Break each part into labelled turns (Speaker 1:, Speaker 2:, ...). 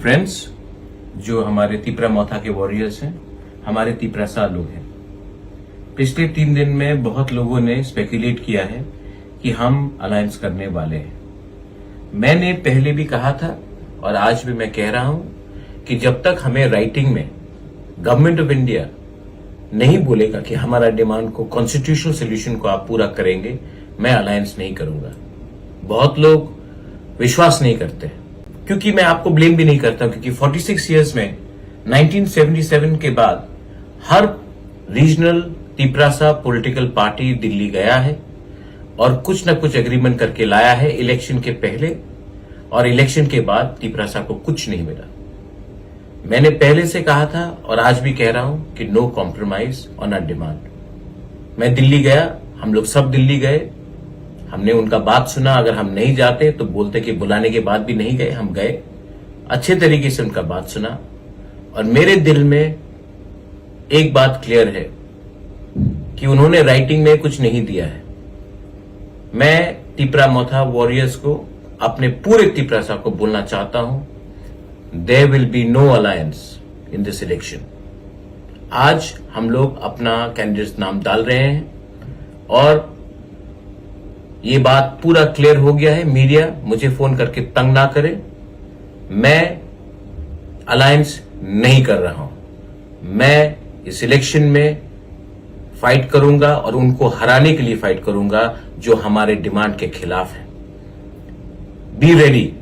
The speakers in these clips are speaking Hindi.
Speaker 1: फ्रेंड्स, जो हमारे तिपरा मोथा के वॉरियर्स हैं, हमारे तिपरासा लोग हैं। पिछले 3 दिन में बहुत लोगों ने स्पेकुलेट किया है कि हम अलायंस करने वाले हैं। मैंने पहले भी कहा था और आज भी मैं कह रहा हूं कि जब तक हमें राइटिंग में गवर्नमेंट ऑफ इंडिया नहीं बोलेगा कि हमारा डिमांड को कॉन्स्टिट्यूशनल सोल्यूशन को आप पूरा करेंगे, मैं अलायंस नहीं करूंगा। बहुत लोग विश्वास नहीं करते, क्योंकि मैं आपको ब्लेम भी नहीं करता, क्योंकि 46 इयर्स में 1977 के बाद हर regional Tiprasa political party Delhi गया है और कुछ न कुछ एग्रीमेंट करके लाया है इलेक्शन के पहले और इलेक्शन के बाद तिपरासा को कुछ नहीं मिला। मैंने पहले से कहा था और आज भी कह रहा हूं कि no compromise on our demand. मैं दिल्ली गया, हम लोग सब दिल्ली गए, हमने उनका बात सुना। अगर हम नहीं जाते तो बोलते कि बुलाने के बाद भी नहीं गए, हम गए, अच्छे तरीके से उनका बात सुना और मेरे दिल में एक बात क्लियर है कि उन्होंने राइटिंग में कुछ नहीं दिया है। मैं तिपरा मोथा वॉरियर्स को, अपने पूरे तिपरासा को बोलना चाहता हूं, there will be no alliance in this election. आज हम लोग अपना कैंडिडेट नाम डाल रहे हैं और ये बात पूरा क्लियर हो गया है। मीडिया मुझे फोन करके तंग ना करे, मैं अलायंस नहीं कर रहा हूं। मैं इस इलेक्शन में फाइट करूंगा और उनको हराने के लिए फाइट करूंगा जो हमारे डिमांड के खिलाफ है। बी रेडी,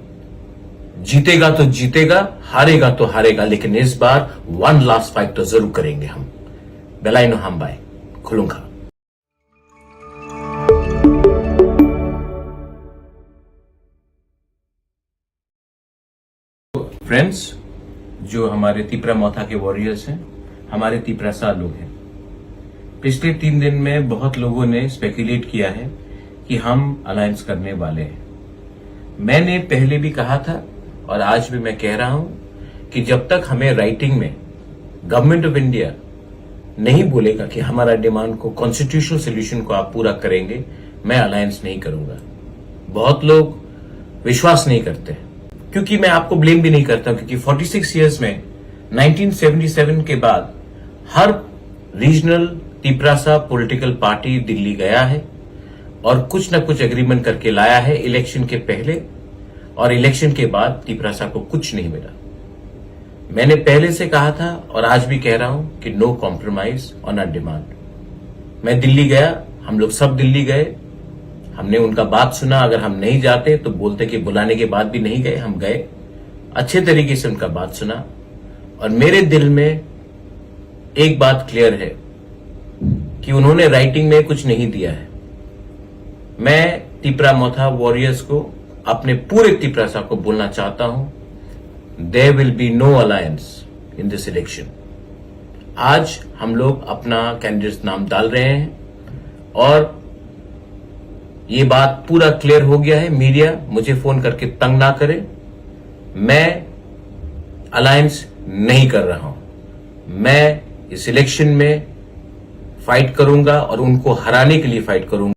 Speaker 1: जीतेगा तो जीतेगा, हारेगा तो हारेगा, लेकिन इस बार वन लास्ट फाइट तो जरूर करेंगे हम। बेलाइनो हम बाय खुलूंगा। फ्रेंड्स, जो हमारे तिपरा मोथा के वॉरियर्स हैं, हमारे तिपरासा लोग हैं। पिछले 3 दिन में बहुत लोगों ने स्पेकुलेट किया है कि हम अलायंस करने वाले हैं। मैंने पहले भी कहा था और आज भी मैं कह रहा हूं कि जब तक हमें राइटिंग में गवर्नमेंट ऑफ इंडिया नहीं बोलेगा कि हमारा डिमांड को कॉन्स्टिट्यूशनल सोल्यूशन को आप पूरा करेंगे, मैं अलायंस नहीं करूंगा। बहुत लोग विश्वास नहीं करते, क्योंकि मैं आपको ब्लेम भी नहीं करता, क्योंकि 46 इयर्स में 1977 के बाद हर regional Tiprasa political party Delhi गया है और कुछ न कुछ एग्रीमेंट करके लाया है इलेक्शन के पहले और इलेक्शन के बाद तिपरासा को कुछ नहीं मिला। मैंने पहले से कहा था और आज भी कह रहा हूं कि no compromise on our demand. मैं दिल्ली गया, हम लोग सब दिल्ली गए, हमने उनका बात सुना। अगर हम नहीं जाते तो बोलते कि बुलाने के बाद भी नहीं गए, हम गए, अच्छे तरीके से उनका बात सुना और मेरे दिल में एक बात क्लियर है कि उन्होंने राइटिंग में कुछ नहीं दिया है। मैं तिपरा मोथा वॉरियर्स को, अपने पूरे तिपरासा को बोलना चाहता हूं, there will be no alliance in this election. आज हम लोग अपना कैंडिडेट नाम डाल रहे हैं और ये बात पूरा क्लियर हो गया है। मीडिया मुझे फोन करके तंग ना करे, मैं अलायंस नहीं कर रहा हूं। मैं इस इलेक्शन में फाइट करूंगा और उनको हराने के लिए फाइट करूंगा।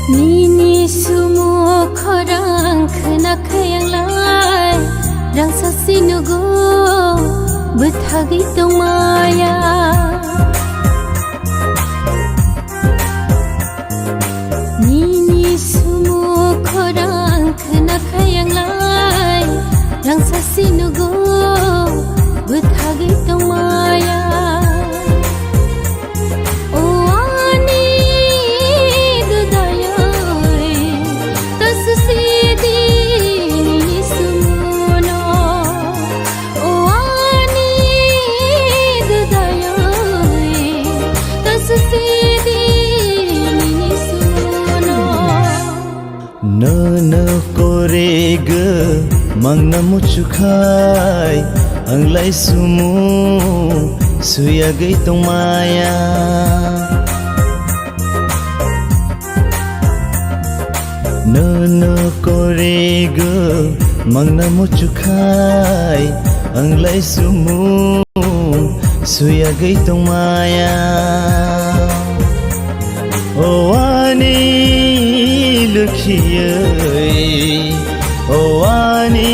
Speaker 2: Nini sumo khorang khna khayang lai rangsassinugo bethagi tongmaya nini sumu khorang khenakhayanglai rangsassinugo bethagi tongmaya
Speaker 3: no korega mangna muchukai anglai sumu suya gai tongmaya no korega mangna muchukai anglai sumu suya gai tongmaya oh ani lukhiye oh ani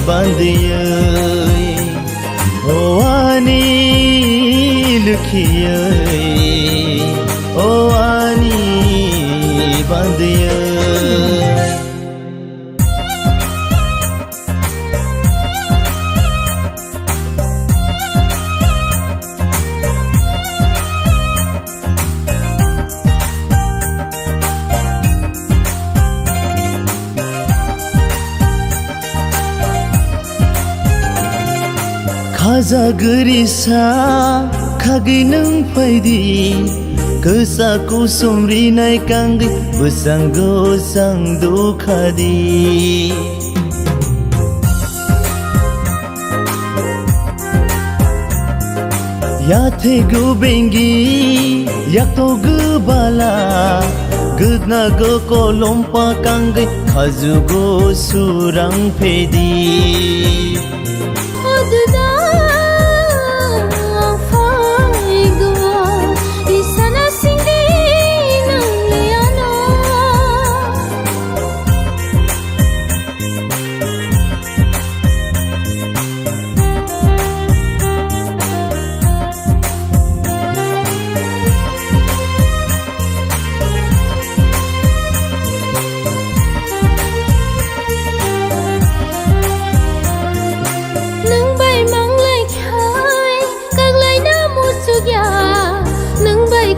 Speaker 3: bandiye oh ani lukhiye oh ani bandiye Khaza gerisa khagi nang paidi kesa ku somri nai kangi besanggo sang dukhadi ya the gu bengi yak to gu bala gudna go kolompa kangi khazu go surang pedi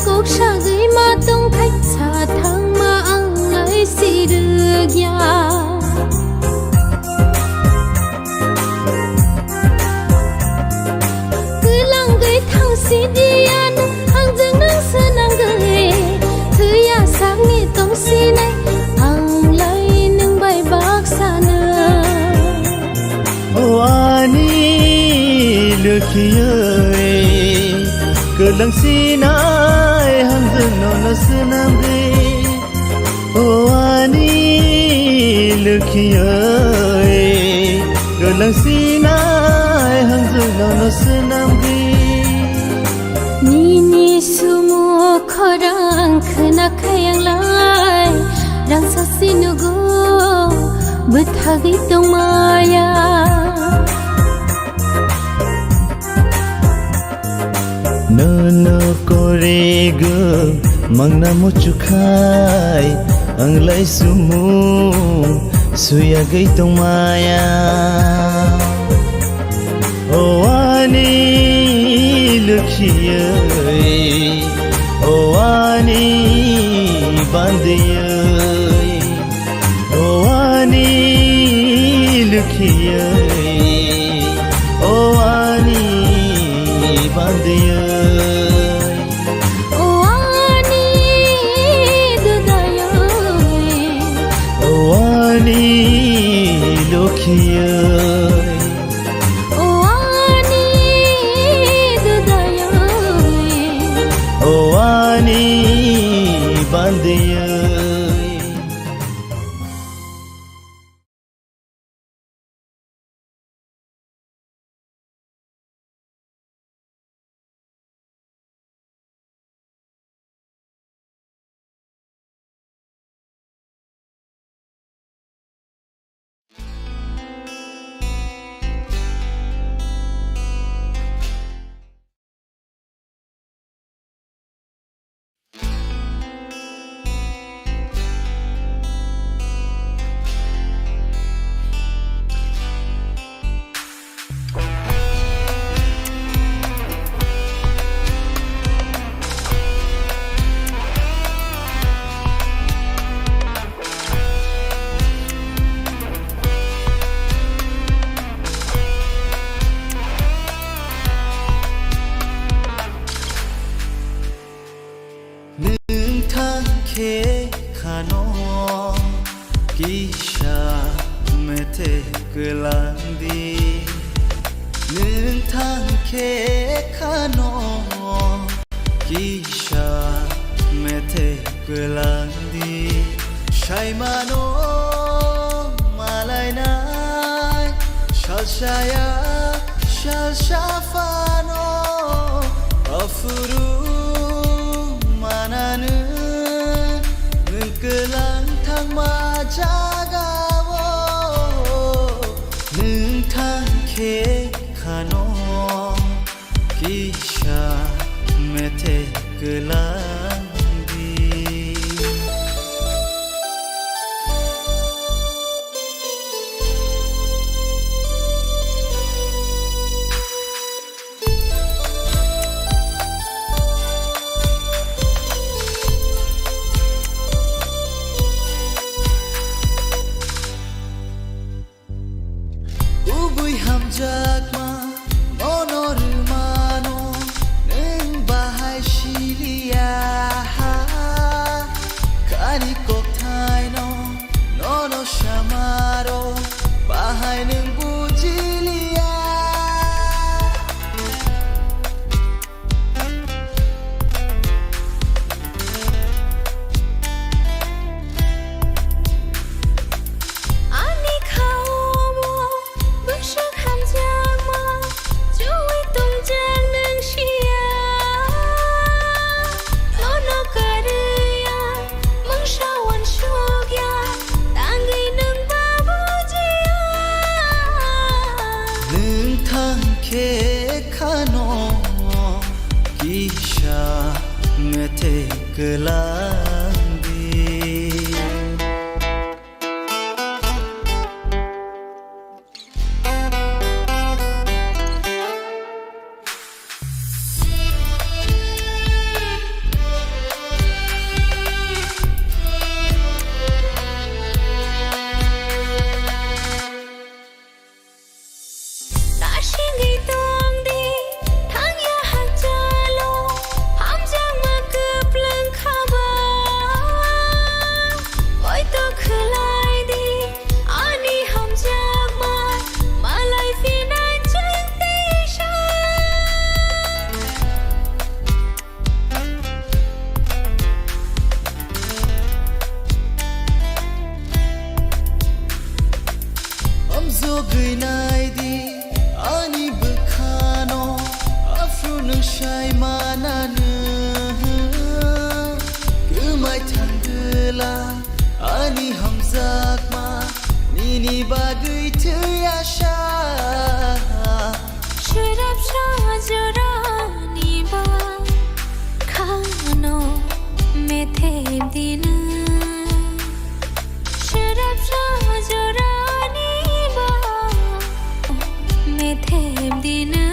Speaker 2: cốc sa gửi ma tông khách xa thăng ma ăn lấy si được ya cứ lăng gửi thăng si đi ăn hàng dương nắng sơn nắng gửi thứ ya sáng nghe tông si này ăn lấy nâng bay bác xa nơ
Speaker 3: oh ani lukhiye cơ lăng si nai hang dương no sunam ge oh ani lukhiye cơ lăng si nai hang dương no sunam ge
Speaker 2: nini sumu khorang khenakhayanglai rangsassinugo bethagi tongmaya
Speaker 3: no korega mangna muchukai anglai sumu suya gai tongmaya oh ani lukhiye oh ani bandiye oh ani lukhiye oh ani bandiye lukhiye
Speaker 2: oh ani dudaya
Speaker 3: oh ani bandiye Kisha mete gelandi Nung thang ke khano Kisha mete gelandi Shaimano malay nai Shalshaya shalshafano Afuru mananu Nungkelang thang majagawo Nung thang ke khano Kisha mete gelandi Ubuy hamjagma monormano neng bahai shilia kani koktai no nono shamaro bahai neng bujilia
Speaker 2: Ani khawo bashak hamjama chui tum jang nang shia lono karya mangshawan shogya tangai nang babujia
Speaker 3: Nung thang ke khano Kisha mete gelandi
Speaker 2: Nashingi tongdi thangya hajalo hamjang ma kaplang khaba oi to khlai di ani hamjang ma malai fina changte sha
Speaker 3: Amzo gynai di ani bekhano afro nung shai mananu Kumai tanggela ani hamzakma nini bagai tuyasha
Speaker 2: Sharab shajrani ba khano methe dina Sharab shajrani ba methe dina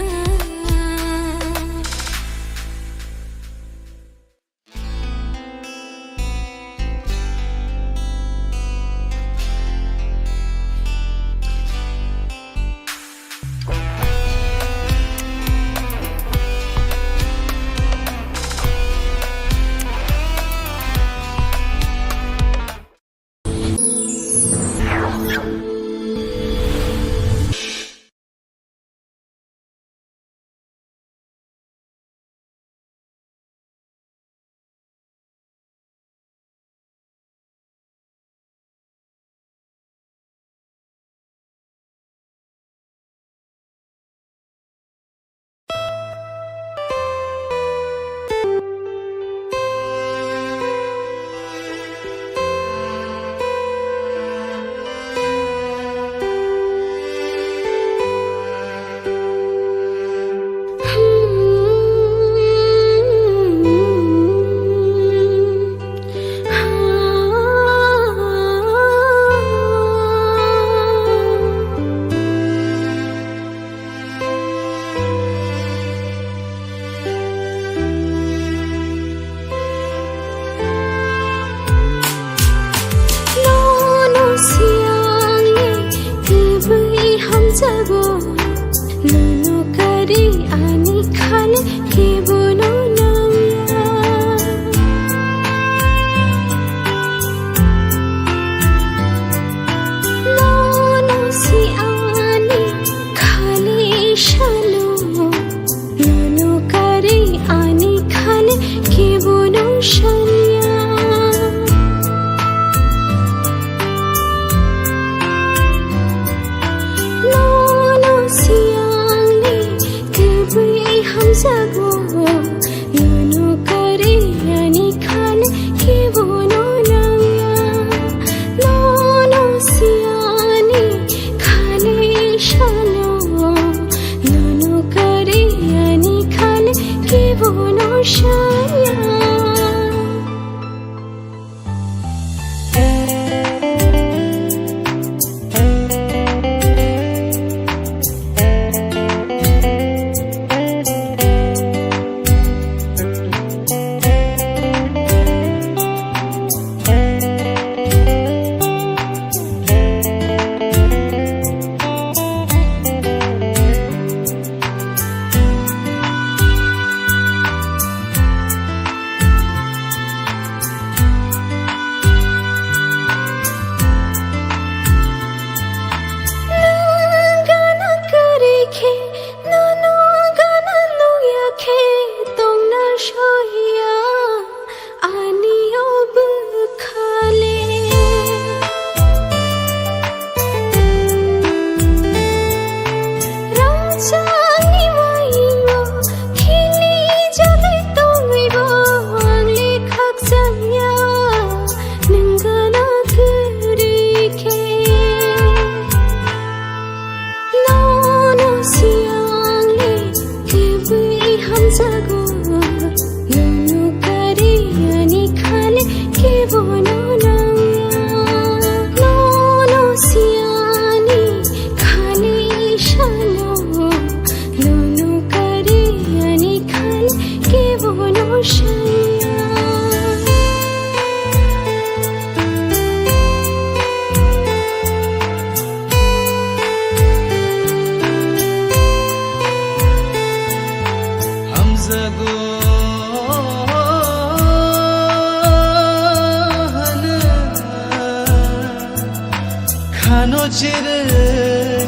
Speaker 3: जेरै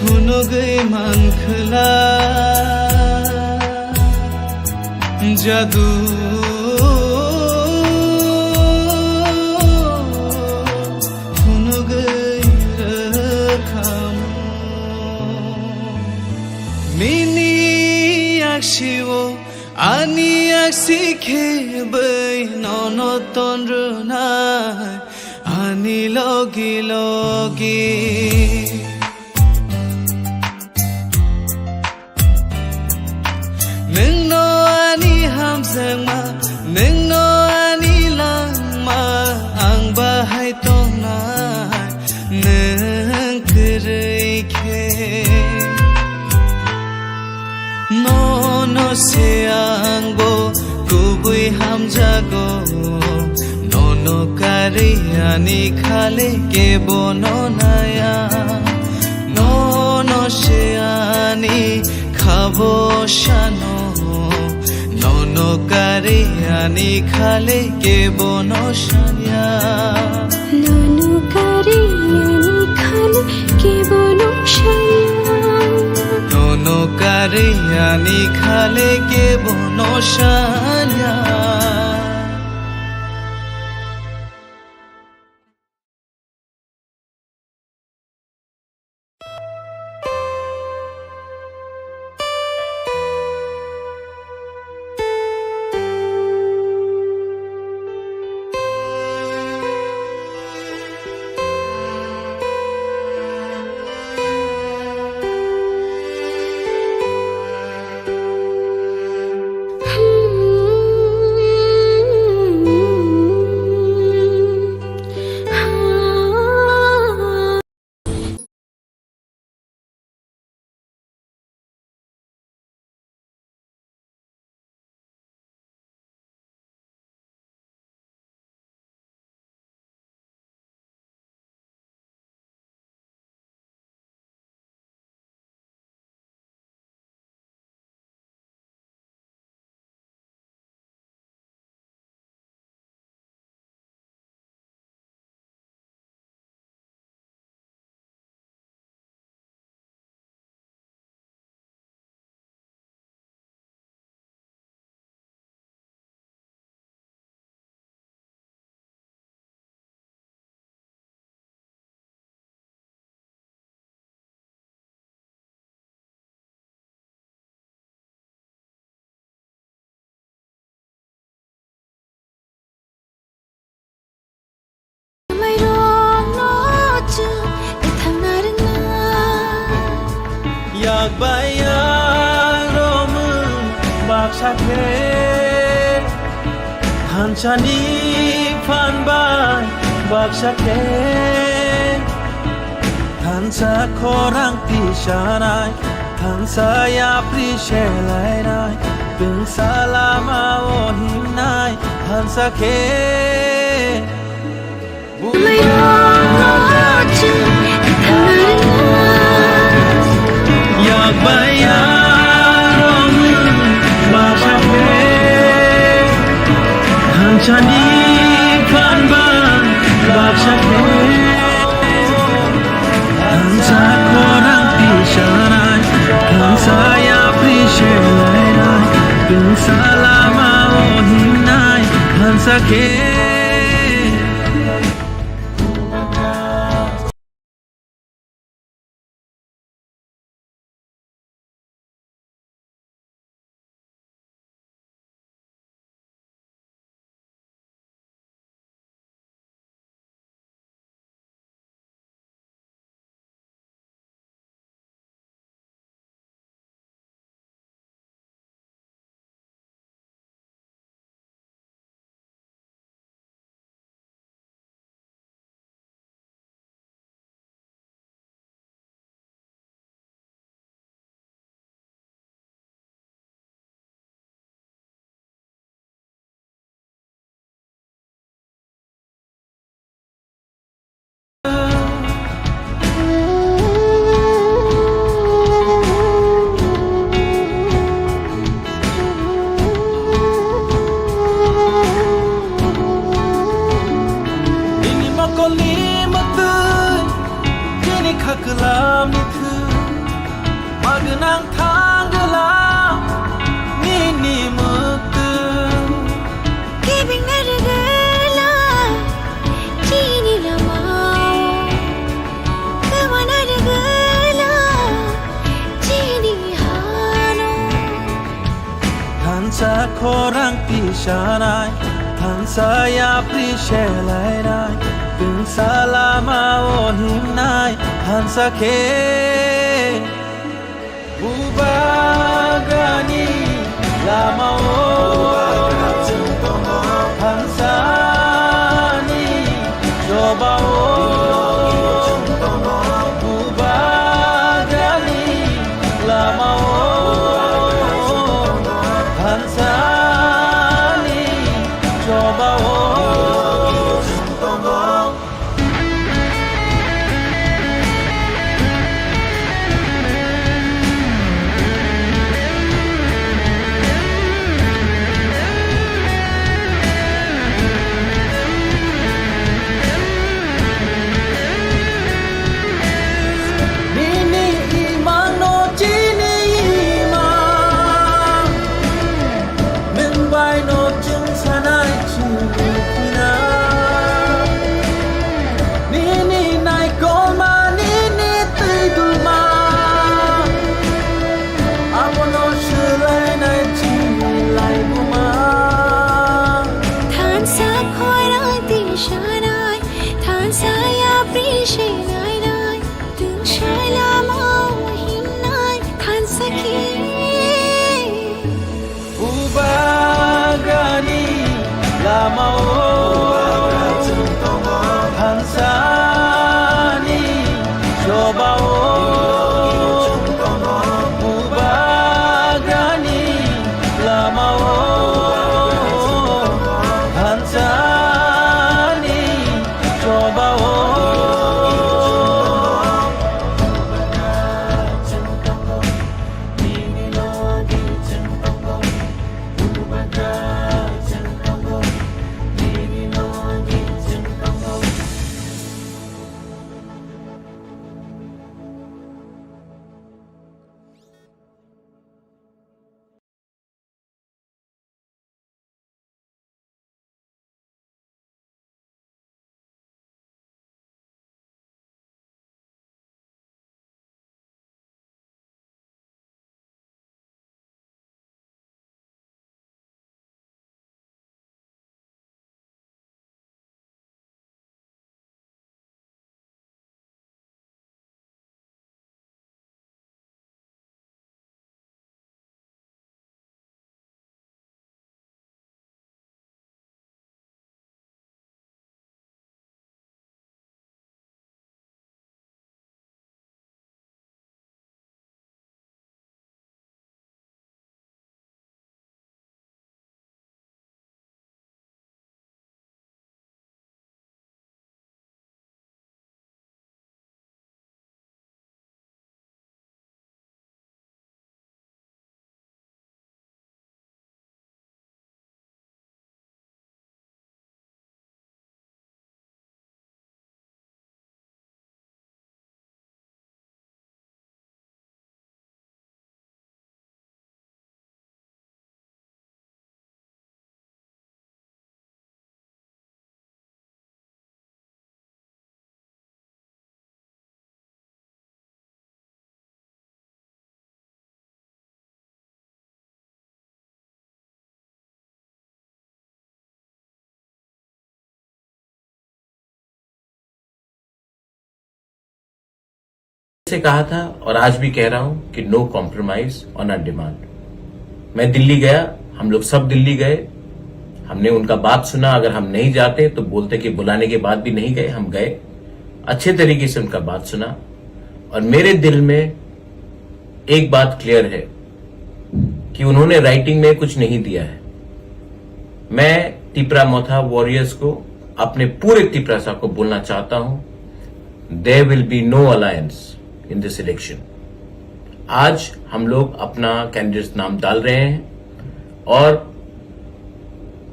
Speaker 3: फुनुगै मानखोला जादु फुनुगै रोखोम मिनि आखसिओ आनि आखसि खेबै नन तन्द्रनाय आनि लगे लगे नोंनो आनि हामजोंमा नोंनो आनि लांमा आं बाहाय दंनाय नों गोरैखे no se ango kubui hamjago no kari ani khale ke bono naya no se ani khabo shano no kari ani khale ke bono shanya
Speaker 2: Nono kari ani khale ke bono shanya
Speaker 3: no kari ani khale ke bono shanya
Speaker 2: Mai rong no chu e thang na rin na
Speaker 3: yak bayang romun bak sakhe hanchani phan ban bak sakhe hansa khorang ti shanai hansa ya pri shelai nai tung salama o himnai hansa khe
Speaker 2: Mai rong no chu e thang na rin na
Speaker 3: yak bayang romun bak sakhe hanchani phan ban bak sakhe hansa khorang ti shanai hansa ya pri shelai nai tung salama o himnai hansa khe korang pishanai Han saya prishelai Tung salama ohimnai Han sakhe Ubagani lama Han sani coba Ubagani lama Han sani coba
Speaker 1: से कहा था और आज भी कह रहा हूं कि no compromise on our demand. मैं दिल्ली गया, हम लोग सब दिल्ली गए, हमने उनका बात सुना। अगर हम नहीं जाते तो बोलते कि बुलाने के बाद भी नहीं गए, हम गए, अच्छे तरीके से उनका बात सुना। और मेरे दिल में एक बात क्लियर है कि उन्होंने राइटिंग में कुछ नहीं दिया है। मैं तिपरा मोथा वॉरियर्स को, अपने पूरे तिपरासा को बोलना चाहता हूं, there will be no alliance in this election. आज हम लोग अपना कैंडिडेट नाम डाल रहे हैं और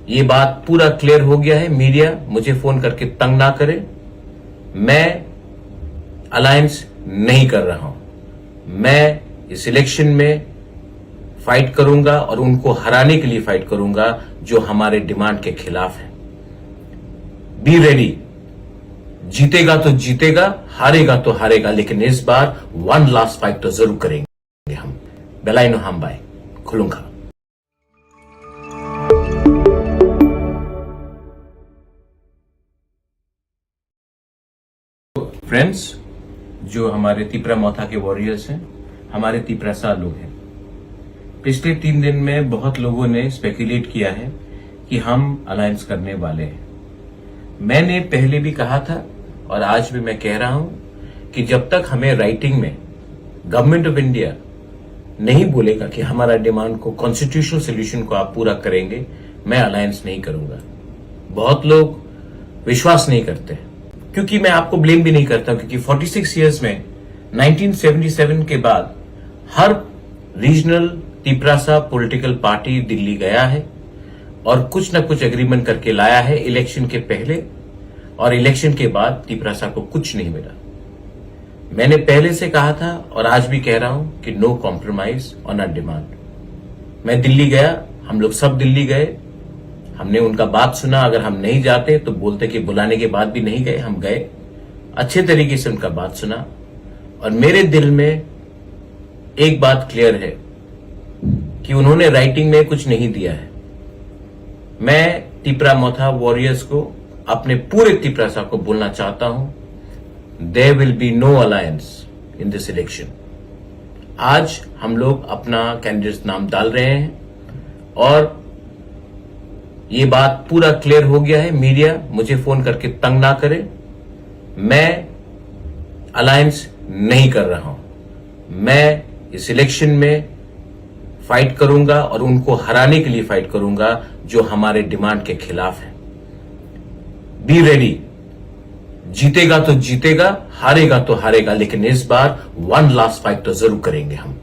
Speaker 1: ये बात पूरा क्लियर हो गया है। मीडिया मुझे फोन करके तंग ना करे, मैं अलायंस नहीं कर रहा हूं। मैं इस इलेक्शन में फाइट करूंगा और उनको हराने के लिए फाइट करूंगा जो हमारे डिमांड के खिलाफ है। बी रेडी, जीतेगा तो जीतेगा, हारेगा तो हारेगा, लेकिन इस बार वन लास्ट फाइट तो जरूर करेंगे हम। बेलाइनो हम बाय खुलूंगा। फ्रेंड्स, जो हमारे तिपरा मौथा के वॉरियर्स हैं, हमारे तिपरासा लोग हैं। पिछले 3 दिन में बहुत लोगों ने स्पेकुलेट किया है कि हम अलायंस करने वाले हैं। मैंने पहले भी कहा था और आज भी मैं कह रहा हूं कि जब तक हमें राइटिंग में गवर्नमेंट ऑफ इंडिया नहीं बोलेगा कि हमारा डिमांड को कॉन्स्टिट्यूशनल सोल्यूशन को आप पूरा करेंगे, मैं अलायंस नहीं करूंगा। बहुत लोग विश्वास नहीं करते, क्योंकि मैं आपको ब्लेम भी नहीं करता, क्योंकि 46 इयर्स में 1977 के बाद हर regional Tiprasa political party Delhi गया है और कुछ न कुछ एग्रीमेंट करके लाया है इलेक्शन के पहले और इलेक्शन के बाद तिपरासा को कुछ नहीं मिला। मैंने पहले से कहा था और आज भी कह रहा हूं कि no compromise on our demand. मैं दिल्ली गया, हम लोग सब दिल्ली गए, हमने उनका बात सुना। अगर हम नहीं जाते तो बोलते कि बुलाने के बाद भी नहीं गए, हम गए, अच्छे तरीके से उनका बात सुना और मेरे दिल में एक बात क्लियर है कि उन्होंने राइटिंग में कुछ नहीं दिया है। मैं तिपरा मौथा वॉरियर्स को, अपने पूरे तिपरासा को बोलना चाहता हूं, there will be no alliance in this election. आज हम लोग अपना कैंडिडेट नाम डाल रहे हैं और ये बात पूरा क्लियर हो गया है। मीडिया मुझे फोन करके तंग ना करे, मैं अलायंस नहीं कर रहा हूं। मैं इस इलेक्शन में फाइट करूंगा और उनको हराने के लिए फाइट करूंगा जो हमारे डिमांड के खिलाफ है। बी रेडी, जीतेगा तो जीतेगा, हारेगा तो हारेगा, लेकिन इस बार वन लास्ट फाइट तो जरूर करेंगे हम।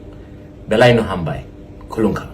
Speaker 1: बेलाइनो हम bye खुलूंगा।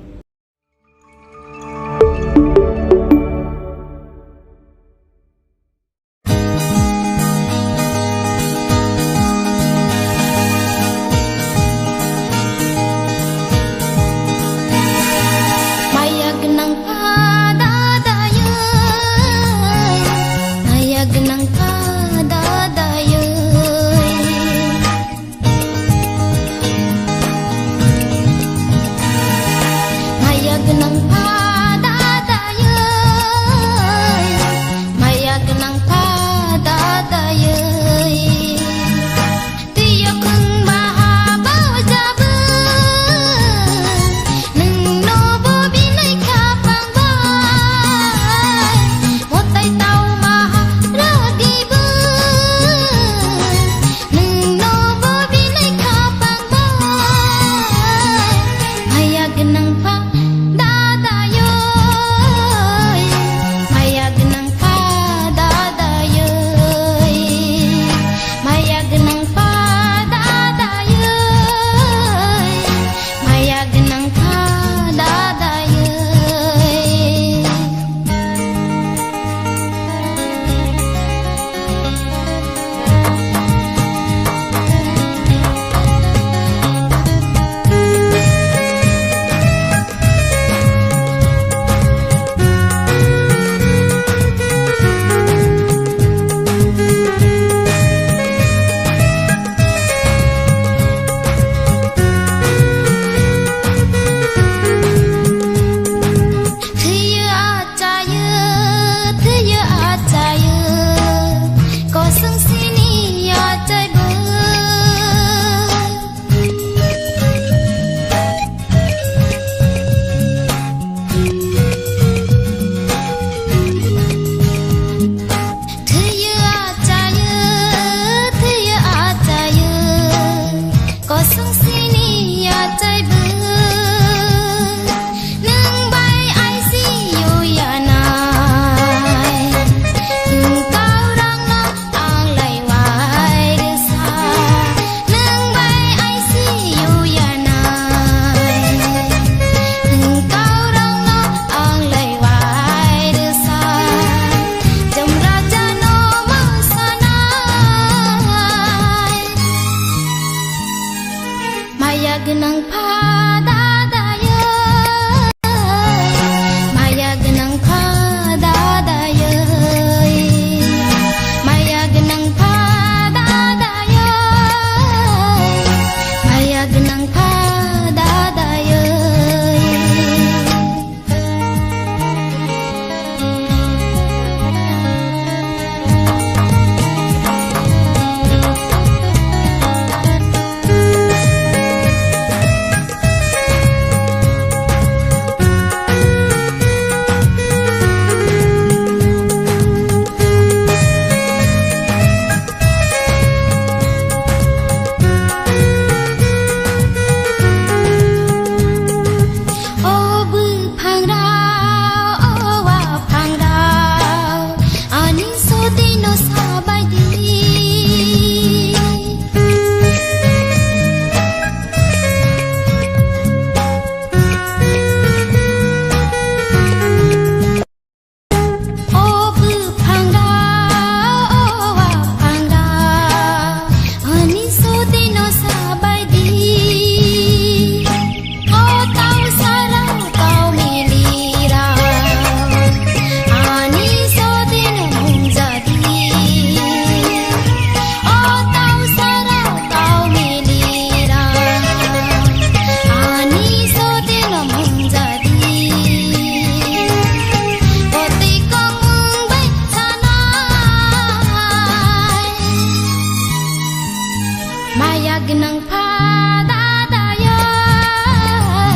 Speaker 2: genang pada dayai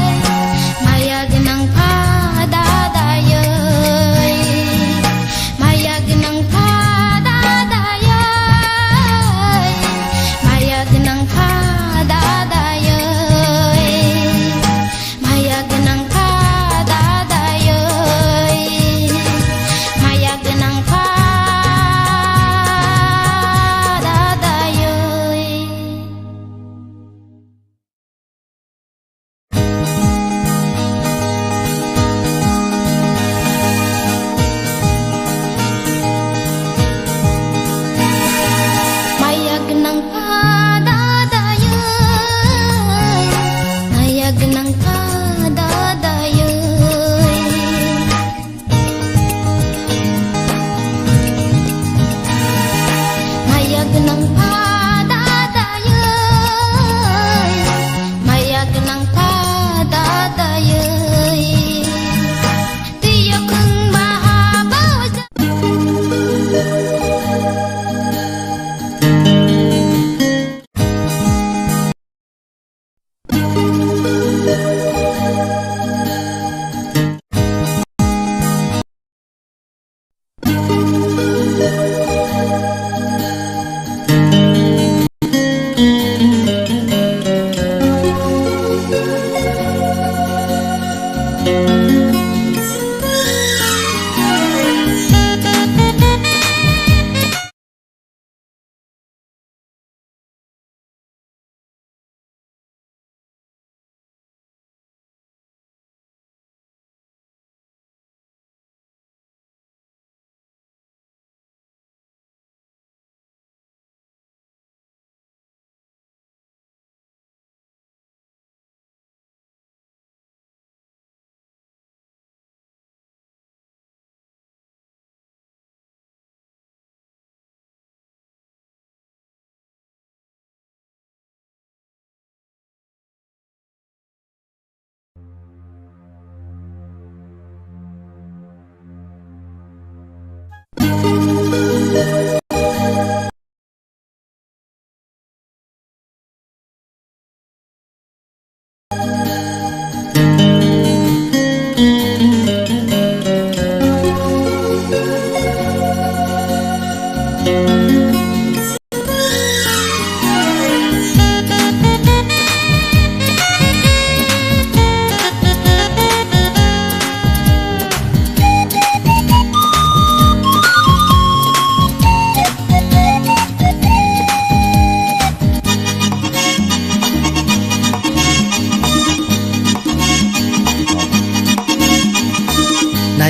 Speaker 2: Maya genang pada dayai Maya genang pada dayai Maya genang pada dayai Maya genang pada dayai Maya genang pada Maya genang pada dayai Maya genang pada dayai Maya genang pada dayai Maya genang pada dayai Tiya kung mahabaw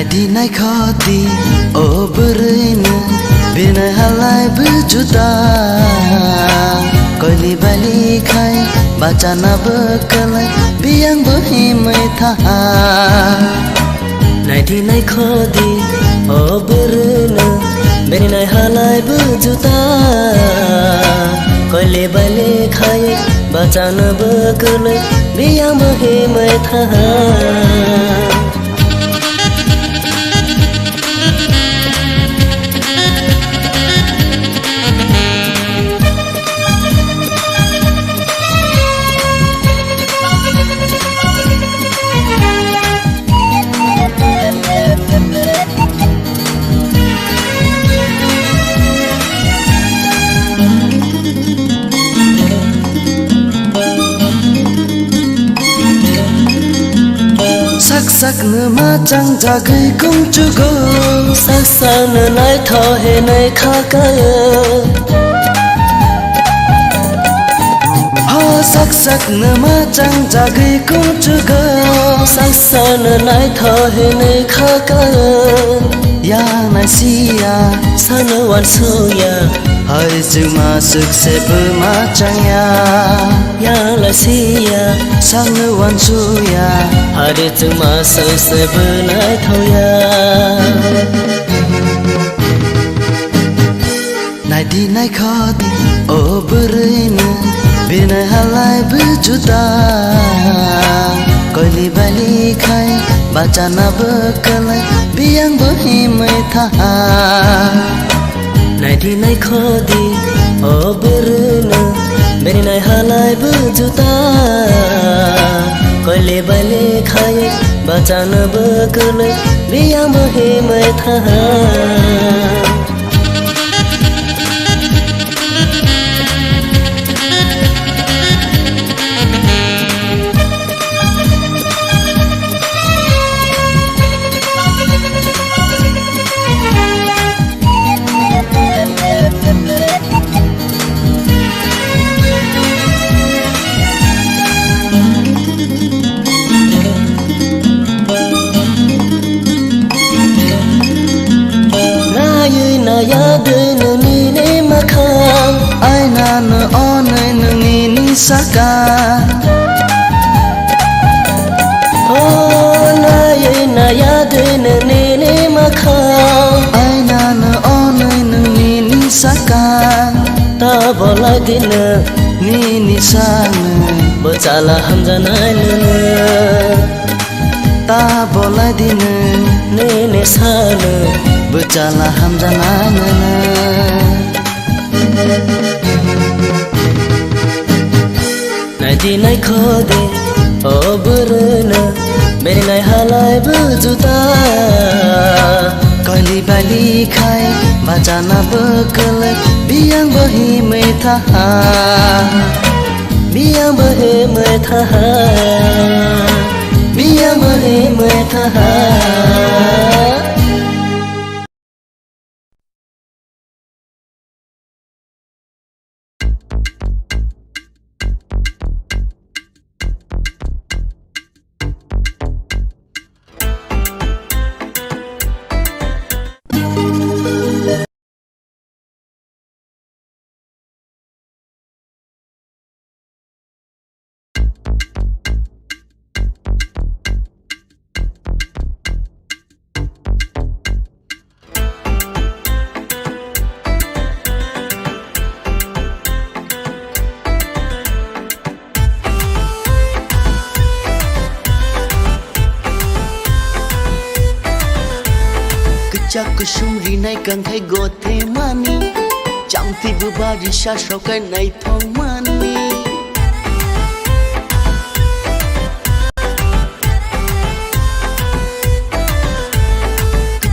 Speaker 4: Di nai khati o berina bina halai berjuta Koli bali khai baca na bekalai biang berhimai taha
Speaker 5: Nai di nai khati o berina bina halai berjuta Koli bali khai baca na bekalai biang berhimai taha
Speaker 4: Sak nama chang jagai kung chugo
Speaker 5: Sak sak na nai tho he nai kha kaya
Speaker 4: Ha sak nama chang jagai kung chugo
Speaker 5: Sak sak na nai tho he nai kha kaya
Speaker 4: Ya nai siya
Speaker 5: Sana wan suya
Speaker 4: Hai cuma sukses bermacang ya
Speaker 5: Ya la siya
Speaker 4: Sang wan suya
Speaker 5: Hari cuma sukses benai thau ya
Speaker 4: Nai di nai khati o berina bina halai berjuta Koli bali khai baca na bekalai biang berhimai taha
Speaker 5: Nai di nai khati o berina bina halai कहिले बले खाए बचानबो गोरलै बेयावबो हेमै थाहा
Speaker 4: Saka
Speaker 5: Oh nai na ya de ne makha
Speaker 4: Aina na onai nungi ni saka
Speaker 5: ta bolai din
Speaker 4: Ni ni sana
Speaker 5: bacala hamjana
Speaker 4: Ta bolai din
Speaker 5: ne sana
Speaker 4: Bacala hamjana
Speaker 5: Nadi nai khode obrna mere nai halai bujuta
Speaker 4: Kali bali khai bacana bekele biang behi methaha
Speaker 5: biang behe methaha biang behe methaha
Speaker 4: Chaku sumri nai kang khai gothe mani Chamti bubari sha shokai nai thong mani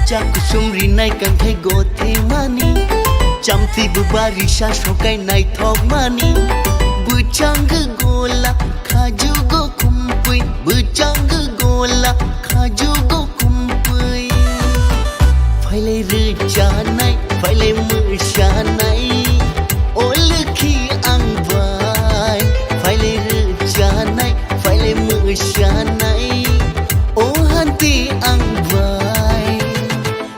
Speaker 4: Chaku sumri nai kang khai gothe mani Chamti bubari sha shokai nai thong mani Buchang gola khaju go kumpui Buchang gola khaju go kumpui Phai rjanai phai mursanai olkhi angbai phai rjanai phai mursanai o hanti angbai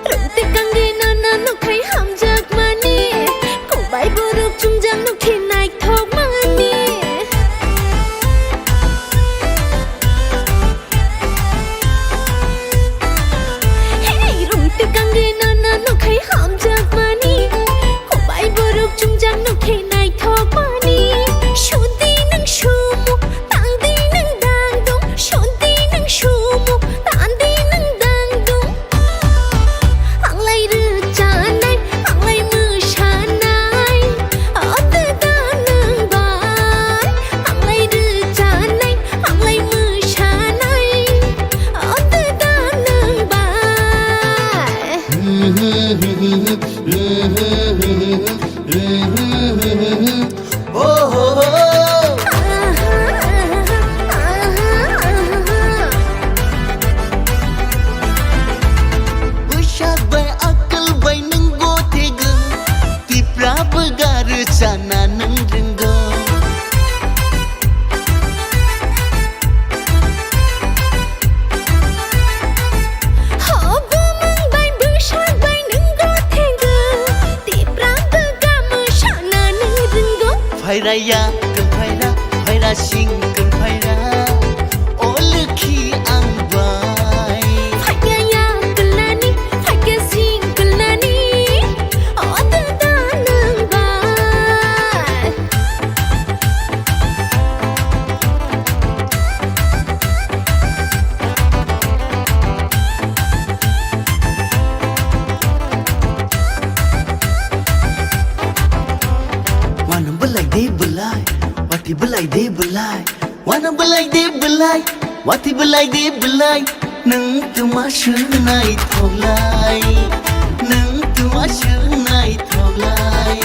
Speaker 2: Rungti kangi nana no khai hamjak mani Kubai buruk chungjang no khinai thok mani Hey rungti kangi nana no khai hamjak mani Kubai buruk chungjang no khinai thok mani Shuti nang shumu tangdi nang dangdong Shuti nang shumu tangdi nang dangdong Anglai rjanai anglai mursanai Ode danang bai Anglai rjanai anglai mursanai Ode danang bai
Speaker 4: oh ho ho Ushak bai akal bai nang gothe ga Tipra bagar sana nang ringa
Speaker 2: Hobumang bai bushak bai nang gothenga Tiprang gam shana nang ringo
Speaker 4: Phaira ya kang phaira sing kang phaira olkhi angbai
Speaker 2: Phaya ya kulani phaya sing kulani Ode danang bai
Speaker 4: Wanna belai de belai Wati belai de belai Wanna belai de belai Wati belai de belai Nung tu mashu nai tholai Nung tu mashu nai tholai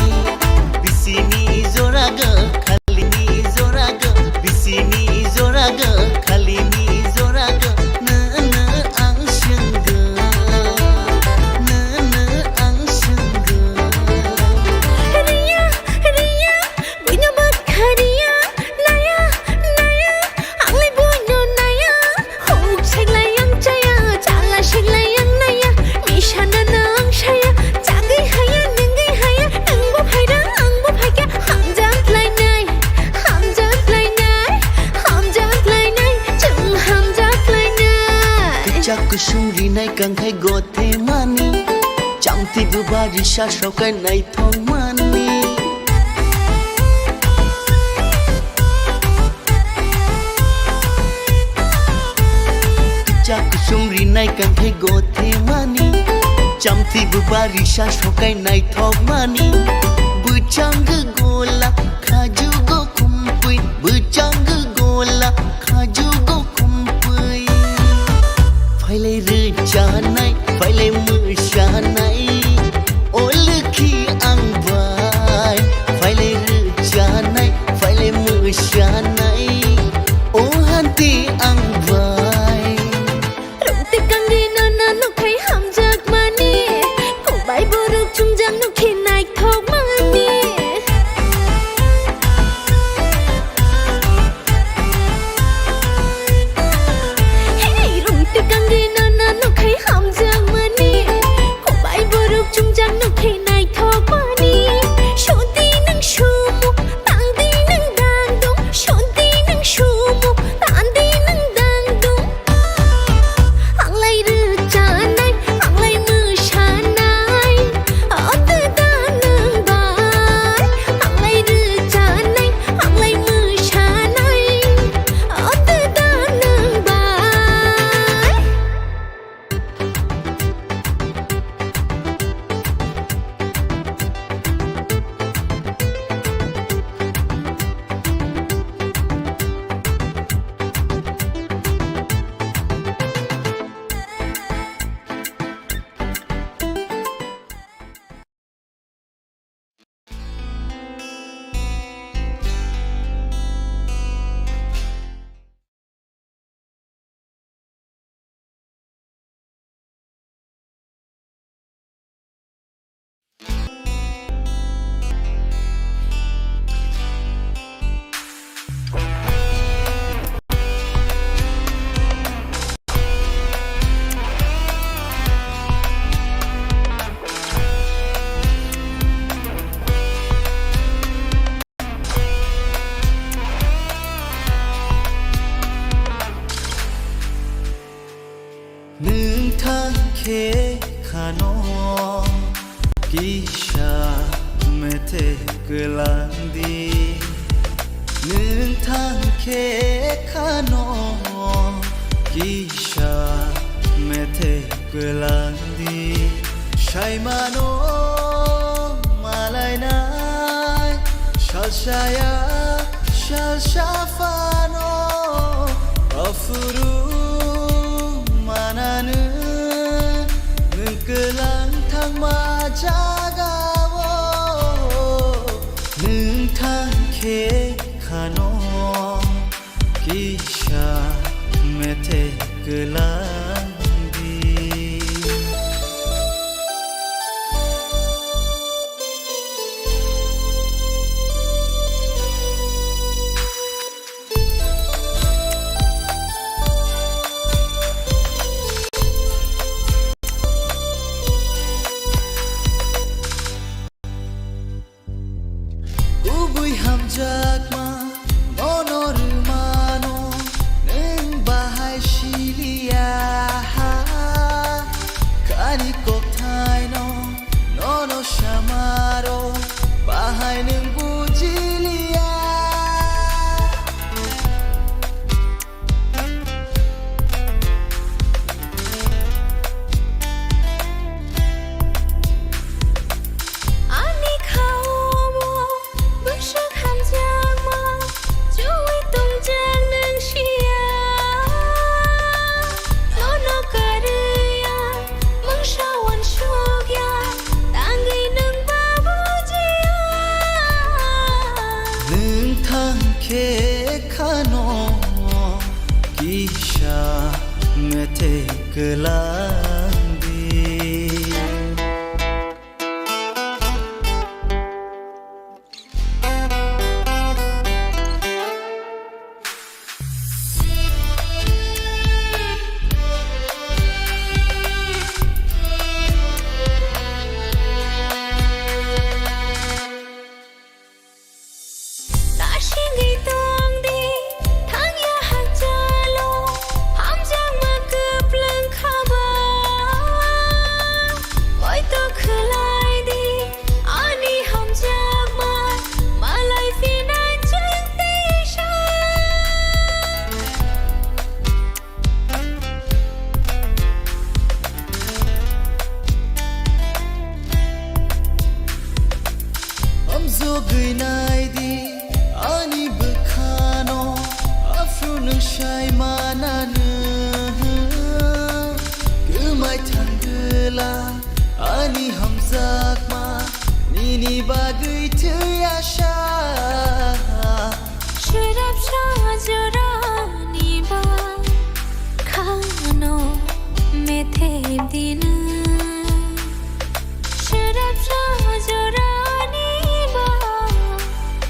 Speaker 4: Bisini zoraga khali ni zoraga Bisini zoraga khali ni zoraga Na na ang shanga Na na ang shanga
Speaker 2: Riya, Riya, buino bakharia Naya, Naya, anglai buino naya Hong shaglai ang chaya, chala shaglai ang naya Mishana na ang shaya, jagai haya, nungai haya Nungbo bhaira, angbo bhaika Hamjat lai nai, hamjat lai nai Hamjat lai nai, chung hamjat lai nai
Speaker 4: Kecak kusuri nai kangkai gote mani Chamti bubari shashokai nai thong mani Kecak kusuri nai kangkai gote mani Chamti bubari shashokai nai thong mani Bujang gola khaju go kumpui Bujang gola khaju go kumpui Failai rejanai, failai musyanai Olki ang bai Failai rejanai, failai musyanai Oh hanti ang bai
Speaker 2: Rungti kang di nana nukai hamjak mani Kubai borok chungjang nuki naik thok mani Hey, rungti kang di nana nukai hamjak mani Kubai borok chungjang nuki naik thok mani Shonti nang shumu, tangdi nang dangdong Shonti nang shumu, tangdi nang dangdong Anglai rejanai, anglai musyanai Ode danang bai Anglai rejanai, anglai musyanai Ode danang bai
Speaker 3: Nương thang khế khả nó Kisha me te kelang di Nương thang khế khả nó Kisha me te kelang di Shai mano malai nai Shal shaya shal shafano Afuru mananu Nengkelang thang majagawo Neng thang khe khano Kisha mete kelang di Ubui hamjak ma monor mano neng bahai shilia kani koktai no nono shamaro bahai neng bujilia
Speaker 2: Ani khao bước hamjak ma chui tung jang nang shia
Speaker 4: kelambi.
Speaker 2: Nasingi tong di thang ya hak jalo ham jang ma kepleng khaba oi to khlai di ani ham jang ma malai finan jang te sha
Speaker 4: Am zo gui nai di ani bekhano afro nu shai mananu kumai tanggela ani hamzak ma nini bagui tu yasha
Speaker 2: Shurab shajurani ba khano methe dina Shurab shajurani ba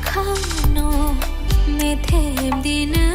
Speaker 2: khano methe dina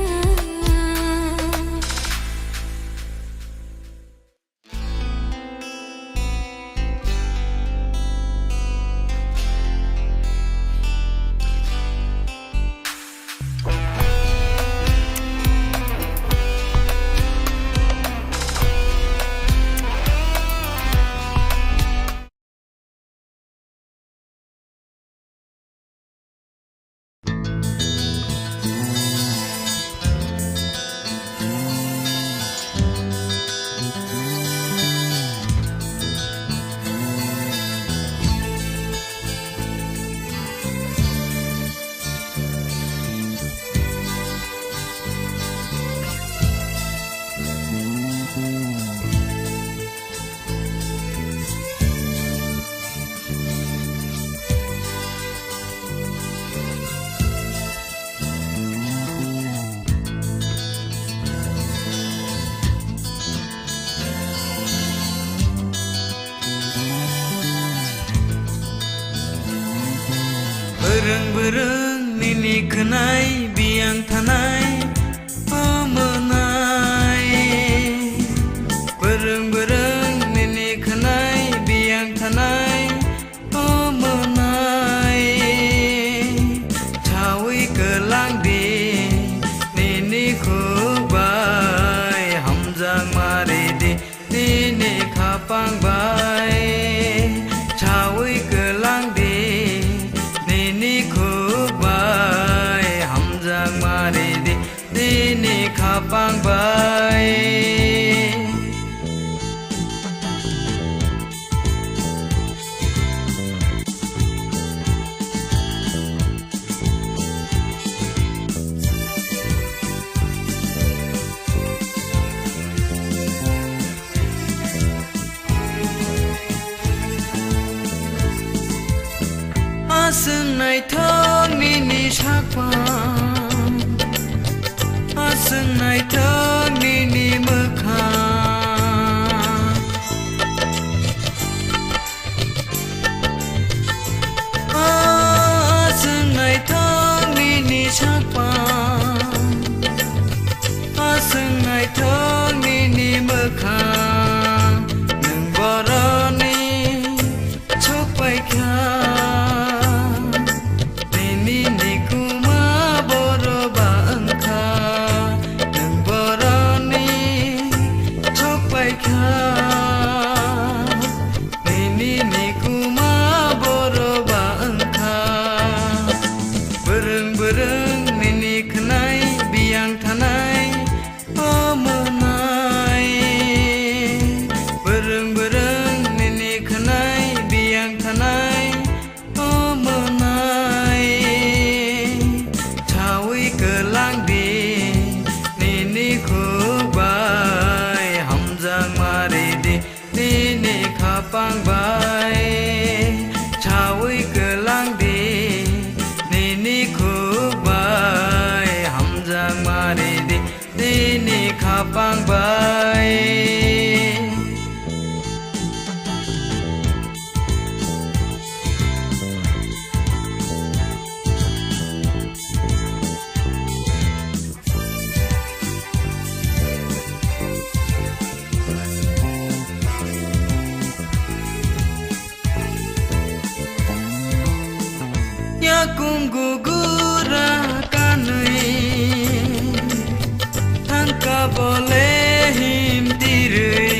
Speaker 3: Bereng-bereng nini kenai biang tanai pemenai. Bereng-bereng nini kenai biang tanai pemenai. Cawi kelang di nini kubai hamzang mari di nini kapang bai. Cawi kelang di nini kubai hamzang mari di nini kapang bai. Aseng nai thong nini shakpa Aseng nai thong nini mekha Aseng nai thong nini shakpa Aseng nai thong nini mekha Nung boroni chok pai kha Bereng-bereng nini kenai biang tanai pemenai. Bereng-bereng nini kenai biang tanai Yakung gugura kanui Tangka boleh himtirui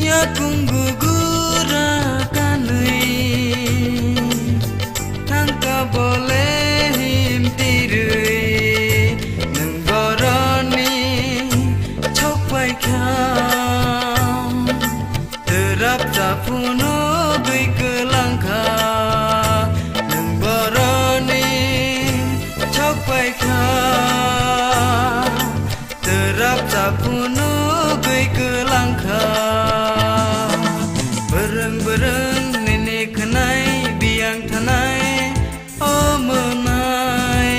Speaker 3: Yakung gugura kanui Tangka boleh himtirui Nang boroni chokpai kham Terap tapuno gui kelangka Nang boroni chokpai kham Terap tapuno gui kelangka Bereng-bereng nenek kenai biang tanai Oh menai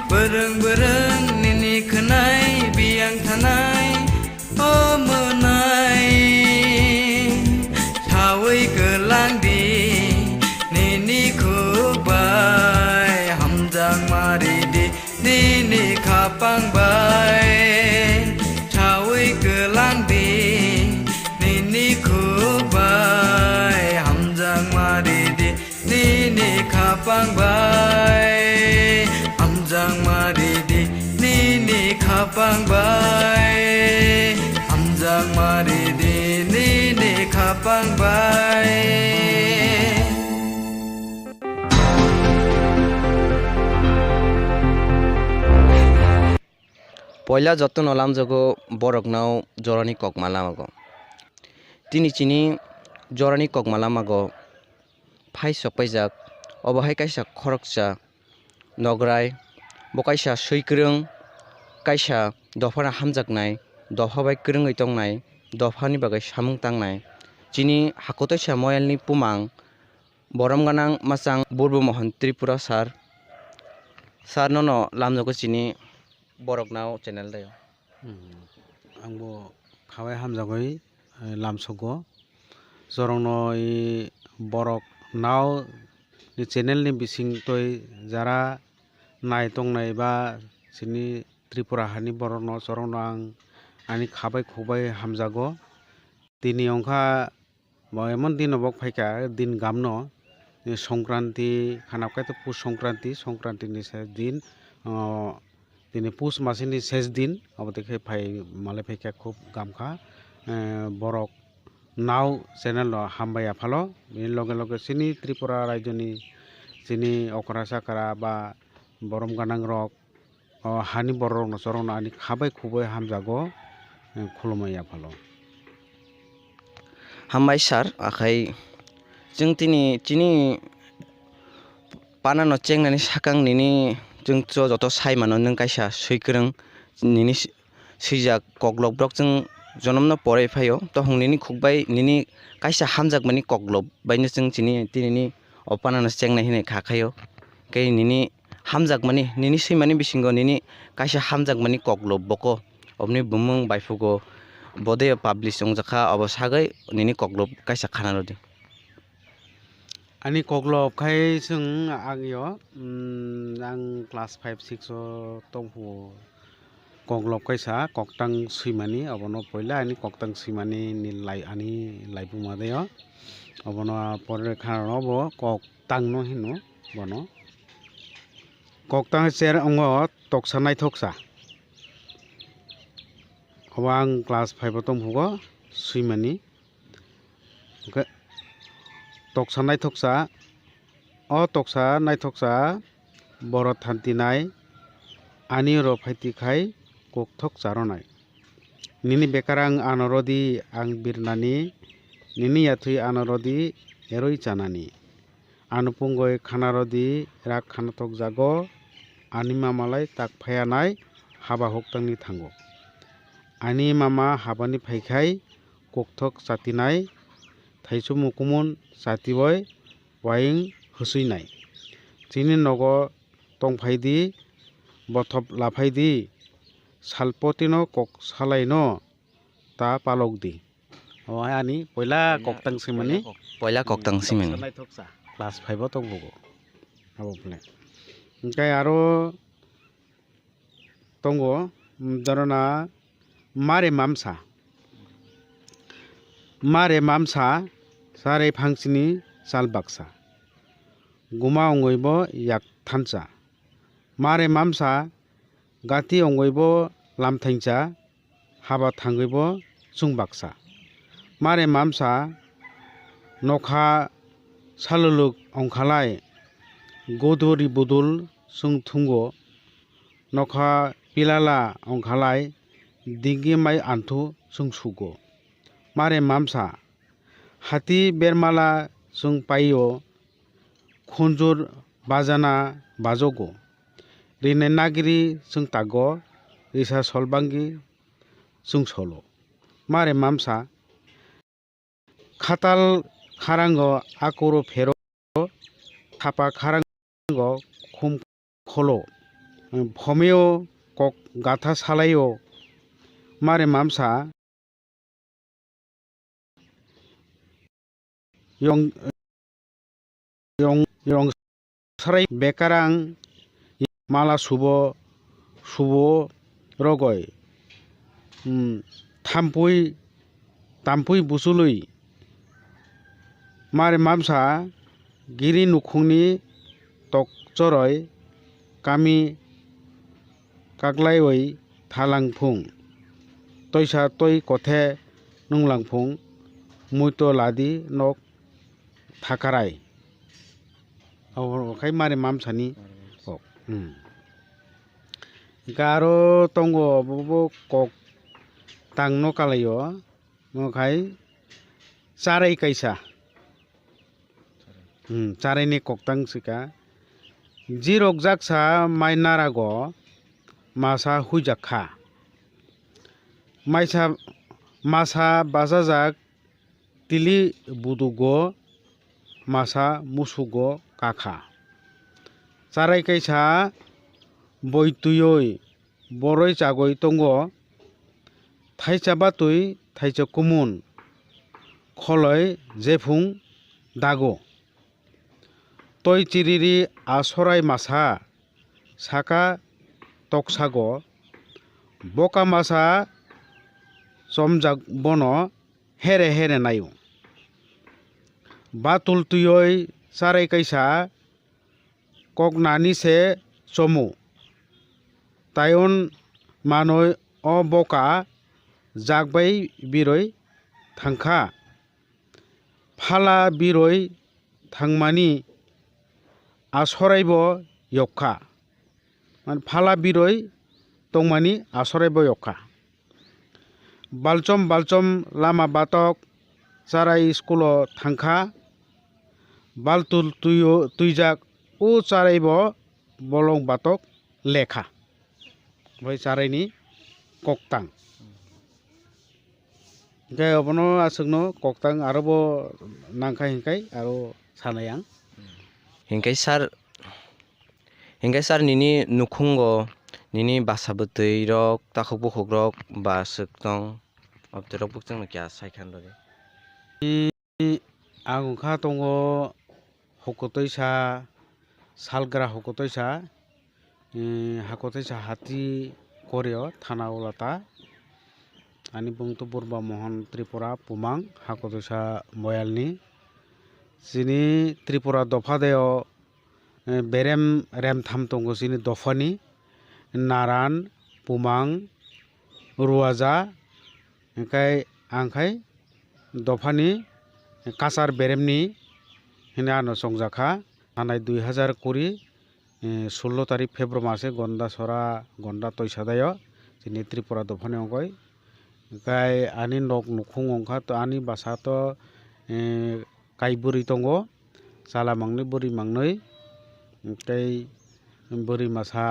Speaker 3: Bereng-bereng nenek kenai biang tanai Oh menai Tawai gelang di nenek kubai Hamjang mari di nenek kapang bai Tawai gelang di Nini kubai Hamjang mari di Nini kapang bai Hamjang mari di Nini kapang bai Hamjang mari di Nini kapang bai
Speaker 6: পয়লা যত্ন নলাম জগো বরকনাও জরানি ককমালামাগো তিনি চিনি জরানি ককমালামাগো ফাই সপাইজাক অবহাই কাইসা খরকসা নগরাই বকাইসা সৈক্রং কাইসা দফানা হামজাকনাই দফাবাই ক্রङै तंनाय दफानि बागै सामुं तांनाय चिनि हाकोतैसा मयलनि पुमां बरमगानां मासां बुर्बु मोहन त्रिपुरा सार ननो लामजोगो चिनि बरकनाव चैनल दायो
Speaker 7: आंबो खाबाय हामजागै लामसगो जरंनो बरक नाव नि चैनल नि बिसिं तय जारा नाय तंनाय बा सिनि त्रिपुरा हानि बरनो जरंनो आं आनि खाबाय खुबाय हामजागो दिनै अंखा एमन दिन बक फायका दिन गामनो संक्रांति खानाबखाय तो पुष संक्रांति नि दिन दिनै पुष मासनि शेष दिन अब देखे फाय माले फायका खूब गामखा बरक नाव चैनल हामबाय आफालो बेनि लगे लगे सिनि त्रिपुरा राज्यनि सिनि अकरा साकरा बा बरम गानां रक हानि बरक नसरन आनि खाबाय खुबाय हामजागो खुलुमबाय आफालो
Speaker 6: हामबाय सार आखाय जों चिनि पाना न चेंनानि साकां निनि जों जत साइमानो नों काइसा सैक्रं निनि सैजाक कगलब ब्रक जों जनम न परे फायो तो हंनिनि खुगबाय निनि काइसा हामजाक मानि कगलब बायनो जों चिनि तिनिनि अपाना न चेंनाय हिने खाखायो कै निनि हामजाक मानि निनि सैमानि बिसिंगो निनि काइसा हामजाक मानि कगलब बको अबनि बुमुं बायफुगो बदे पाब्लिश जखा अब सागै निनि कगलब काइसा खानालदि
Speaker 7: आनि कगलब खाय जों आंयो आं क्लास 5 6 तंफु कगलब काइसा कक्तां सैमानि अबनो पयला आनि कक्तां सैमानि नि आनि लाइबु मादैयो अबनो परे खानबो कक्तां न हिनु बनो कक्तां सेर अंगो तक्सा नायथक्सा अब आं क्लास 5 तंफुगो सैमानि तक्सा नायथक्सा बर थान्तिनाय आनि र फायतिखाय कक्थक जारनाय निनि बेकार आं आनरदि आं बिरनानि निनि याथुय आनरदि एरय जानानि आनुपुंगय खानारदि राग खानाथक जागो आनि मामालाय ताकफायानाय हाबा हक्तांनि थांगो आनि मामा हाबानि फायखाय कक्थक जातिनाय थाइसु मुकुमुन जातिबय वाइं होसैनाय चिनि नगो तंफायदि बथब लाफायदि सालपतिनो कक सालायनो ता पालकदि आनि पयला कक्तां सैमानि क्लास 5 तंबुगो आबोफले ओमफ्राय आरो तंगो दरना मारे मामसा मारे मामसा सारे फांसिनी साल बाक्सा गुमा अंगइबो याक थानसा मारे मामसा गाति अंगइबो लामथाइनसा हाबा थांगइबो सुं बाक्सा मारे मामसा नखा सालुलुक अंखालाय गोदुरी बुदुल सुं थुंगो नखा पिलाला अंखालाय दिंगी माइ आन्थु सुं सुगो मारे मामसा हाथी बेरमाला सुं पाइयो खुंजुर बाजाना बाजोगो रिने नागिरी सुं तागो रिसा सलबांगी सुं सलो मारे मामसा खाताल खारांगो आकोरो फेरो थापा खारांगो खुम खलो भमेयो कक गाथा सालायो मारे मामसा यं यं साराय बेकारां माला सुबो रगय थाम्पुई बुसुलुई मारे मामसा गिरि नुखुंनि तक चरय कामी कागलायवै थालांफुं तैसा तै कथे नुंलांफुं मुइतो लादि नक थाकाराय औखाय मारे मामसानि गारो तंगो बबो कक तांनो कालायो मखाय चाराय कैसा चारायनि कक्तां सिका जिरक जाकसा माइ नारागो मासा हुइजाखा मासा बाजाजाक तिली बुदुगो मासा मुसुगो काखा चाराय कैसा बयतुयै बरय जागय तंगो थाइसा बातुय थाइसा कुमुन खलय जेफुं दागो तय चिरिरि आसराय मासा साका तकसागो बका मासा समजाक बनो हेरे हेरे नायो बातुल तुयै चाराय कैसा ककनानि से चमु तायन मानय अ बका जागबाय बिरय थांखा फाला बिरय थांमानि आसरायबो यक्खा मान फाला बिरय तंमानि आसरायबो यक्खा बालचम लामा बातक चाराय स्कुलो थांखा बालतुल तुयजाक उ चारायबो बलं बातक लेखा भाई चारायनि कक्तां गाय अबनो आसगनो कक्तां आरोबो नांखाय हिंखाय आरो सानायां
Speaker 6: हिंखाय सार निनि नुखुंगो निनि बासाबोतै रक ताखौ बखक रक बासक दं अबतेरक बुकजों क्या साइखान लगे
Speaker 7: आं ओंखा दंगो हकतैसा सालग्रा हकतैसा हाकतैसा हाथि करियो थाना उलाता आनी बुंतो बुरबा मोहन त्रिपुरा पुमां हाकतैसा मयालनि सिनि त्रिपुरा दफादायो बेरेम रेमथाम दंगो सिनि दफानि नारान पुमां रुवाजा आंखाय दफानि कासार बेरेमनि हिना आनो संजाखा थानाय 2020 16 तारिख फेब्रुआरी मासे गंडा सरा गंडा तैसादायो जोंनि त्रिपुरा दफानि अंगय गाय आनी नक नुखुं अंखा तो आनी बासा तो काइबुरी दंगो साला मांगनै बुरी मांगनै ओमफ्राय बुरी मासा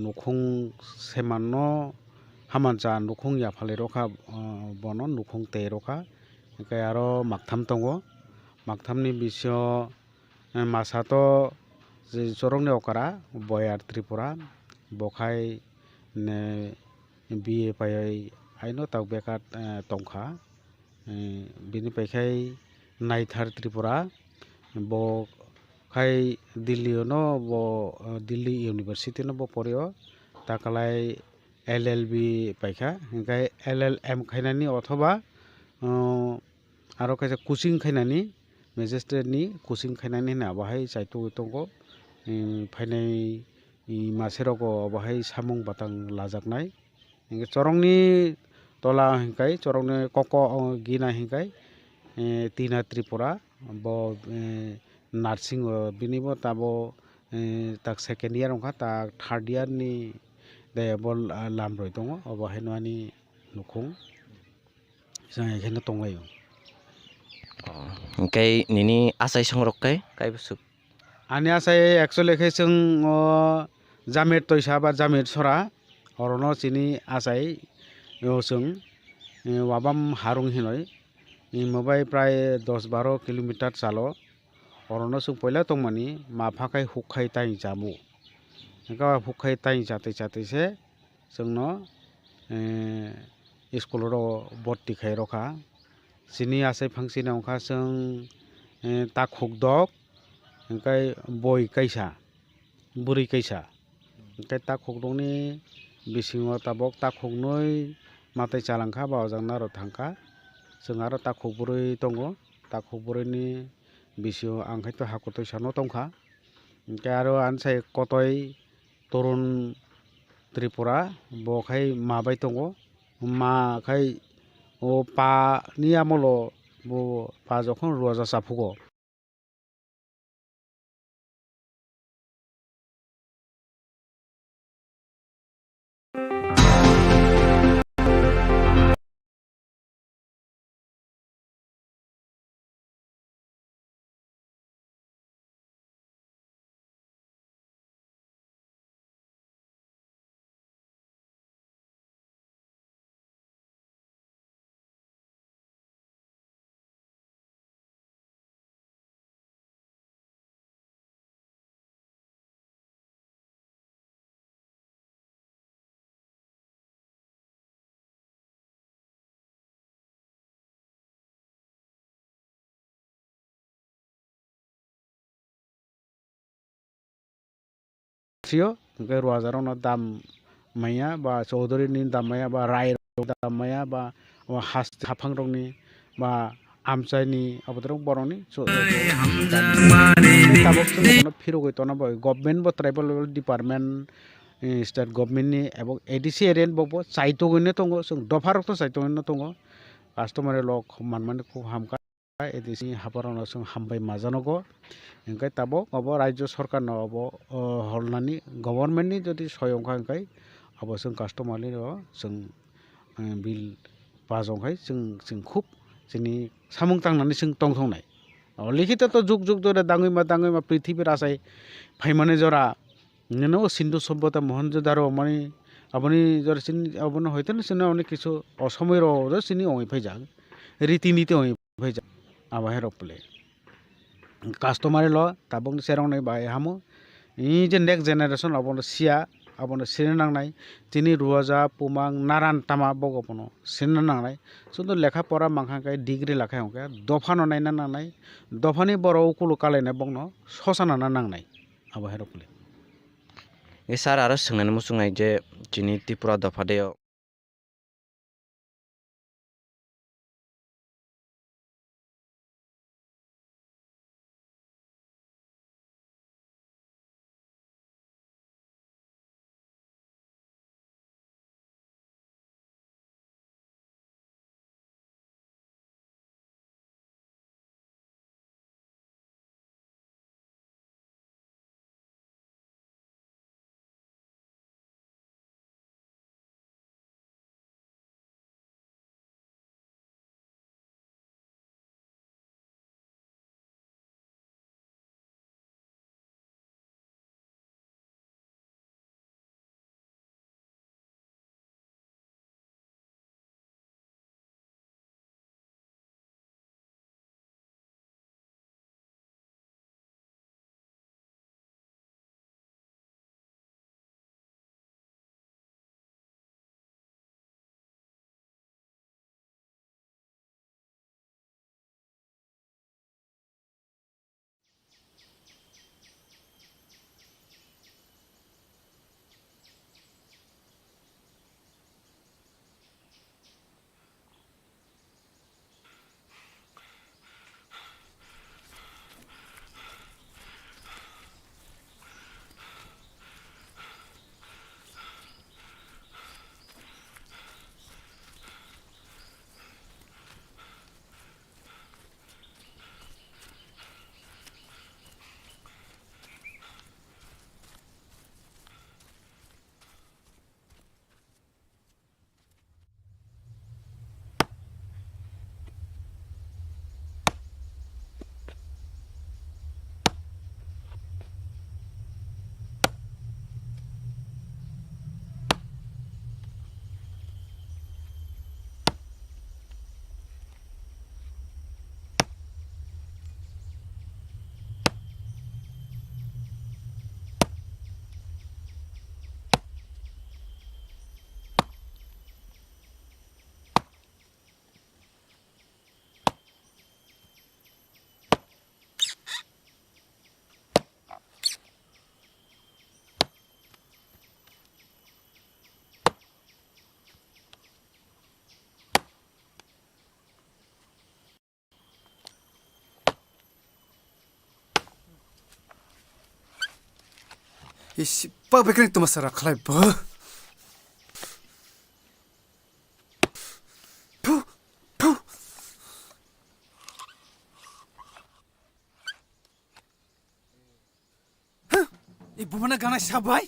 Speaker 7: नुखुं सेमानो हामानसा नुखुं याफाले रखा बनो नुखुं ते रखा ओमफ्राय आरो मागथाम दंगो मागथामनि बिसय मासा तो जरंनि अकारा बयार त्रिपुरा बखाय ने बिए पायै आइनो ताक बेकार तंखा बिनि पैखाय नाइथार त्रिपुरा बखाय दिल्ली नो बो दिल्ली यूनिवर्सिटी नो बो पड़ियो ताकलाय LLB पैखा ओमफ्राय LLM खायनानि अथवा aro kaisa kuching khainani magistrate ni kuching khainani na bahai saito tongo phainai mase rogo bahai samung batang lajaknai engke chorongni tola hingkai chorongni koko gina hingkai tina tripura bo nursing bini bo tabo tak second year ongkha tak third year ni daya bol lam roi tongo obo hainani nukhung jang ekhane tongai
Speaker 6: Engkai nini asai songrok kai busuk.
Speaker 7: ani asai actually khe जों जामेर तयसा बा जामेर सरा अरनो चिनि आसाई यो जों वाबाम हारुं हिनय मोबाइ प्राय 10-12 किलोमीटर चालो अरनो जों पयला तंमानि माफाखाय हुखाय ताइ जामु एका हुखाय ताइ जाते जातेसे जोंनो स्कुल रो भर्ती खाय रखा चिनि आसाई फांसिना अंखा जों ताखुक दक ओमफ्राय बय कायसा बुरै कायसा ओमफ्राय ताखुकदंनि बिसिङाव ताबक ताखुकनै माथाय चालांखा बावजांना आरो थांखा जों आरो ताखुक बुरै दङ ताखुक बुरैनि बिसिङाव आंखायथ' हाखुतय सानो दंखा ओमफ्राय आरो आनसाय कतय तरुन त्रिपुरा बखाय माबाय दङ माखाय पानि आमल बो पा जखन रुवाजा साफुगो ओमफ्राय रुवाजारावनो दाम माया बा चौधुरिनि दाम माया बा राय दाम माया बा हास हाफां रंनि बा आमचाइनि अबद्रं बरंनि फिरगै तना बय गभर्नमेंट बा ट्राइबल डिपार्टमेंट स्टेट गभर्नमेंटनि एबं एडिसि एरियान बबो साइटगैनो दङ जों दफारथ' साइटगैनो दङ कास्टमारि लक मानमानि खौ हामका एडिसि हाबारावनो जों हामबाय माजानांगौ ओंखाय ताबो अबो राज्य सरकारनो अबो हरनानै गभर्नमेंटनि जुदि सहायंखा ओंखाय अबो जों कास्टमारनि जों बिल पाजंखाय जों खुब जोंनि सामुं थांनानै जों तंथंनाय लिखित जुग जुग धरे दाङैमा पृथ्वीर आसाय फाइमाने जरा नोनो सिन्धु सभ्यता मोहनजोदारो माने আপনি জর চিনি আপনি হয়তো না চিনি অনেক কিছু অসময়ের চিনি অই ফাইজাক রীতিনীতি অই ফাইজাক আবাহের প্লে কাস্টমারে ল তাবং সেরং নাই বাই হামু ই যে নেক্সট জেনারেশন আপনি সিয়া আপনি সিনে নাংনাই তিনি রুয়াজা পুমাং নারান তামা বগপনো সিনে নাংনাই শুধু লেখা পড়া মাংখাকাই ডিগ্রি লেখাই হকে দফানো নাইনা নাংনাই দফানি বড় উকুলো কালাইনাই বংন সসানা নাংনাই আবাহের প্লে
Speaker 6: Sar aros soंनानै मुसुंनाय जे जिनि त्रिपुरा दफादायाव
Speaker 8: इसिबा बेखौनो तमासारा खालायबो फु फु इबुमाना गाना साबाय